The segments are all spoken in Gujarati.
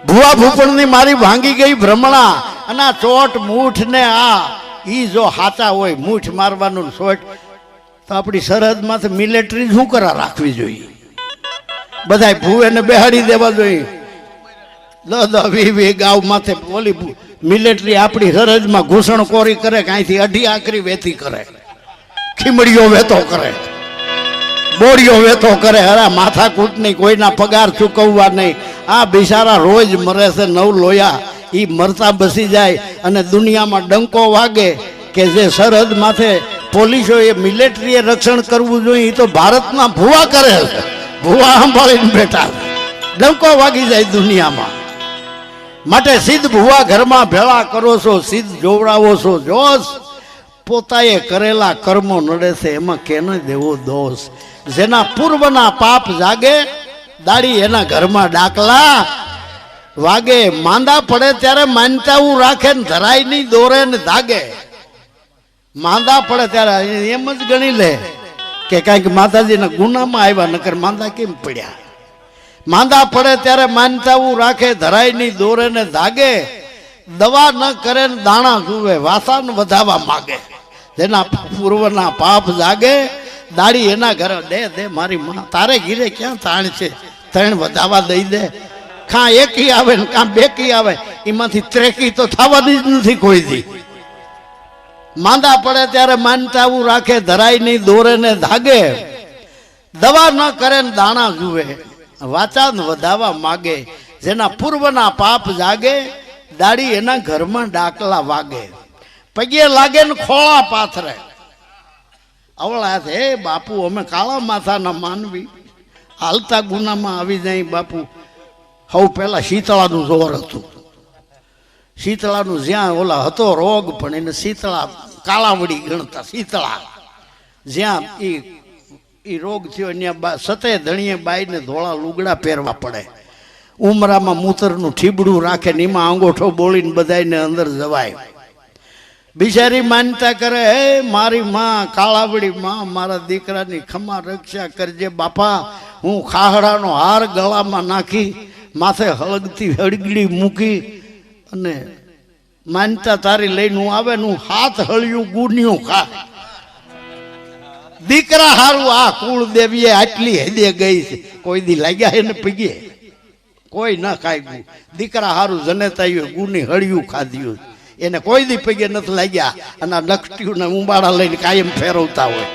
ભુવા ભૂપણની મારી ભાંગી ગઈ ભ્રમણા અને આ ચોટ મૂઠ ને આ ઈ જો હાચા હોય મૂઠ મારવાનું શોટ તો આપણી સરહદમાંથી મિલિટરી શું કરા રાખવી જોઈએ, બધા ભૂવેને બેહાડી દેવા જોઈએ. 10-20 ગાવ માથે ઓલી મિલિટરી આપણી સરહદમાં ઘૂસણખોરી કરે કે અહીંથી અઢી આકરી વેતી કરે, ખીમડીઓ વેતો કરે, બોડીઓ વેતો કરે. અરે માથાકૂટ નહીં, કોઈના પગાર ચૂકવવા નહીં. આ બિચારા રોજ મરે છે, નવ લોયા એ મરતા બસી જાય અને દુનિયામાં ડંકો વાગે કે જે સરહદ માથે પોલીસોએ મિલિટરીએ રક્ષણ કરવું જોઈએ એ તો ભારતના ભુવા કરે છે, ભુવા સંભાળીને બેઠા, ડંકો વાગી જાય દુનિયામાં. માટે સિદ્ધ ભુવા ઘરમાં ભેળા કરો છો, સિદ્ધ જોવડાવો છો. જોશ પોતાએ કરેલા કર્મો નડે છે એમાં કેને દેવો દોષ. જેના પૂર્વના પાપ જાગે દાડી એના ઘરમાં ડાકલા વાગે. માંદા પડે ત્યારે માનતાવું રાખે ને ધરાય નહીં દોરે ને ધાગે. માંદા પડે ત્યારે એમ જ ગણી લે કે કાંઈક માતાજીના ગુનામાં આવ્યા, નકર માંદા કેમ પડ્યા. માંદા પડે ત્યારે માનતાવું રાખે ધરાય નહીં દોરે ને ધાગે. દવા ન કરે ને દાણા જુએ વાસા ને વધાવા માગે. જેના પૂર્વના પાપ જાગે દાડી એના ઘરે દે દે મારી માં તારે ઘીરે ક્યાં તાણ છે, ત્રણ વધાવા દઈ દે. કાં એકી આવે ને કાં બેકી આવે, એમાંથી ત્રેકી તો થવાની જ નથી કોઈ દી. માંદા પડે ત્યારે માનતાવું રાખે ધરાય નહીં દોરે ને ધાગે. દવા ન કરે ને દાણા જુએ વાચા ને વધાવા માગે. જેના પૂર્વના પાપ જાગે દાડી એના ઘરમાં ડાકલા વાગે. પગે લાગે ને ખોળા પાથરે. અવળા હે બાપુ અમે કાળા માથાના માનવી, હાલતા ગુનામાં આવી જાય બાપુ. સૌ પહેલા શીતળાનું જોર હતું. શીતળાનું જ્યાં ઓલા હતો રોગ પણ એને શીતળા કાળાવડી ગણતા. શીતળા જ્યાં એ રોગ થયો ત્યાં સતે ધણીએ બાઈને ધોળા લુગડા પહેરવા પડે. ઉમરામાં મૂતરનું ઠીબડું રાખે ને એમાં અંગોઠો બોલીને બધાને અંદર જવાય. બિચારી માનતા કરે, હે મારી માં કાળાવડી માં, મારા દીકરાની ખમા રક્ષા કરજે બાપા. હું ખાહડાનો હાર ગળામાં નાખી માથે હળગતી હળગડી મૂકી અને માનતા તારી લઈને હું આવે હું હાથ હળિયું ગુન્યું ખા. દીકરા હારું આ કુળ દેવીએ આટલી હેદે ગઈ છે, કોઈ દી લાગ્યા એને પીગે કોઈ ન ખાય. દીકરા હારું જનેતાયું ગુની હળિયું ખાધ્યું, એને કોઈ દી પગે નથી લાગ્યા. અને આ લખટ્યું ને ઉંબાડા લઈને કાયમ ફેરવતા હોય.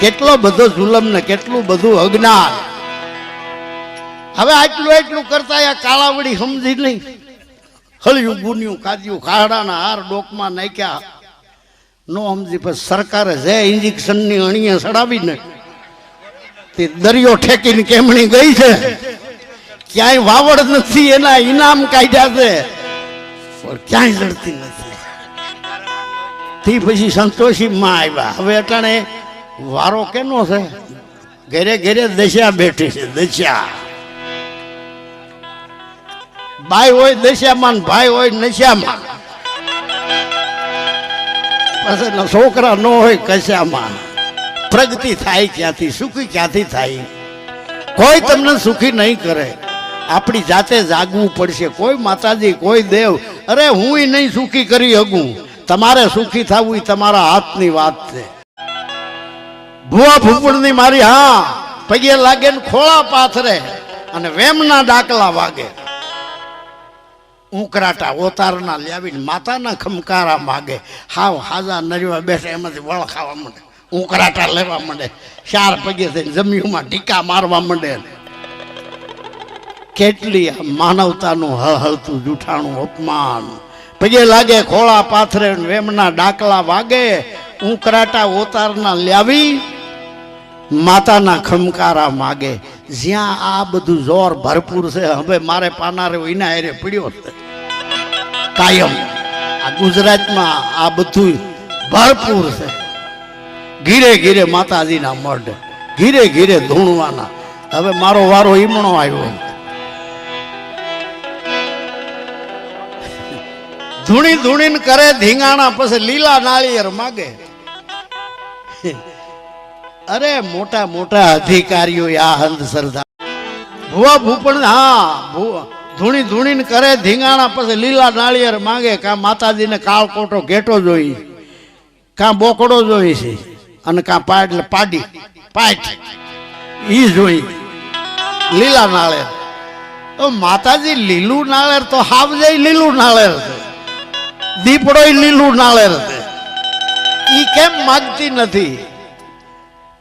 કેટલો બધો જુલમ ને કેટલું બધું અજ્ઞાન. હવે આટલું કરતા આ કાળાવડી સમજી નહીં. હળિયું ગુન્યું ખાધ્યું, ખાડાના હાર ડોકમાં નાખ્યા, નો સમજી. પછી સરકારે જે ઇન્જેક્શનની અણીએ સડાવીને તે દરિયો ઠેકીને કેમણી ગઈ છે. ક્યાંય વાવડ નથી, એના ઇનામ કાઢ્યા છે પણ ક્યાંય લડતી નથી. તે પછી સંતોષી માં આવ્યા. હવે અટાણે વારો કેનો છે? ઘરે ઘરે દશા બેઠી છે. દશા બાઈ હોય દશામાં, ભાઈ હોય નશામાં, પછી છોકરા ન હોય કશામાં. પ્રગતિ થાય ક્યાંથી? સુખી ક્યાંથી થાય? કોઈ તમને સુખી નહીં કરે. આપણી જાતે જાગવું પડશે. કોઈ માતાજી કોઈ દેવ અરે હું નહીં સુખી કરી શકું. તમારે સુખી થવું એ તમારા હાથની વાત છે. ભુવા ભૂપણની મારી હા પગે લાગે ને ખોળા પાથરે અને વેમના ડાકલા વાગે. ઉંકરાટા ઓતારના લાવીને માતાના ખમકારા માગે. હાવ હાજા નરવા બેઠા એમાંથી વળ ખાવા માંડે, ઉંકરાટા લેવા માંડે, 4 પગે થઈને જમીનમાં ટીકા મારવા માંડે. કેટલી માનવતાનું હળહળતું જૂઠાણું અપમાન. પગે લાગે ખોળા પાથરે વેમના ડાકલા વાગે. ઉંકરાટા ઓતારના લાવી માતાના ખમકારા માગે. જ્યાં આ બધું જોર ભરપૂર છે. હવે મારે પાનારે એના હારે પડ્યો છે કાયમ. આ ગુજરાતમાં આ બધું ભરપૂર છે. ઘીરે ઘીરે માતાજીના મઢ, ઘીરે ઘીરે ધૂણવાના. હવે મારો વારો ઈમણો આવ્યો. ધૂણી ધૂણીને કરે ધીંગાણા, પછી લીલા નાળિયેર માગે. અરે મોટા મોટા અધિકારીઓ આ અંધશ્રદ્ધા ભુવા ભૂપણ હા ધૂણી ધૂણીને કરે ધીંગાણા, પછી લીલા નાળિયેર માંગે, કાં માતાજીને કાળકોટો ઘેટો જોઈ, કાં બોકડો જોઈ છે, અને કાં પાડી પાટ ઈ જોઈ લીલા નાળિયેર. તો માતાજી લીલું નાળિયેર તો હાવજે લીલું નાળિયેર છે, દીપડો લીલું નાળિયેર છે, ઈ કેમ માગતી નથી?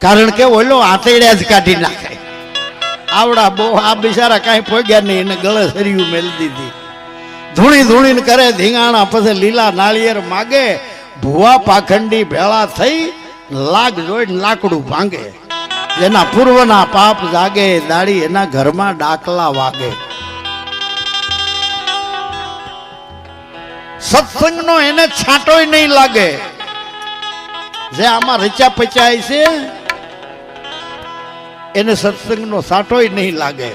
કારણ કે ઓલો આંતરડ્યા જ કાઢી નાખે. આવડા બહુ આ બિચારા કાંઈ પોગ્યા નહીં, એને ગળે સરિયું મેલી દીધી. ધૂણી ધૂણીને કરે ધીંગાણા, પછી લીલા નાળિયેર માગે. ભુવા પાખંડી ભેળા થઈ લાગ જોઈને લાકડું ભાંગે. જેના પૂર્વના પાપ જાગે, દાડી એના ઘરમાં ડાકલા વાગે. સત્સંગનો એને છાંટોય નહીં લાગે. જે આમાં રચ્યા પચાય છે એને સત્સંગનો સાટોય નહીં લાગે.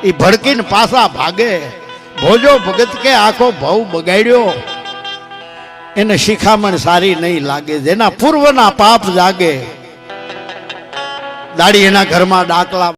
એ ભડકીને પાછા ભાગે. ભોજો ભગત કે આખો ભાવ બગાડ્યો, એને શિખામણ સારી નહીં લાગે. જેના પૂર્વના પાપ જાગે, દાડી એના ઘરમાં ડાકલા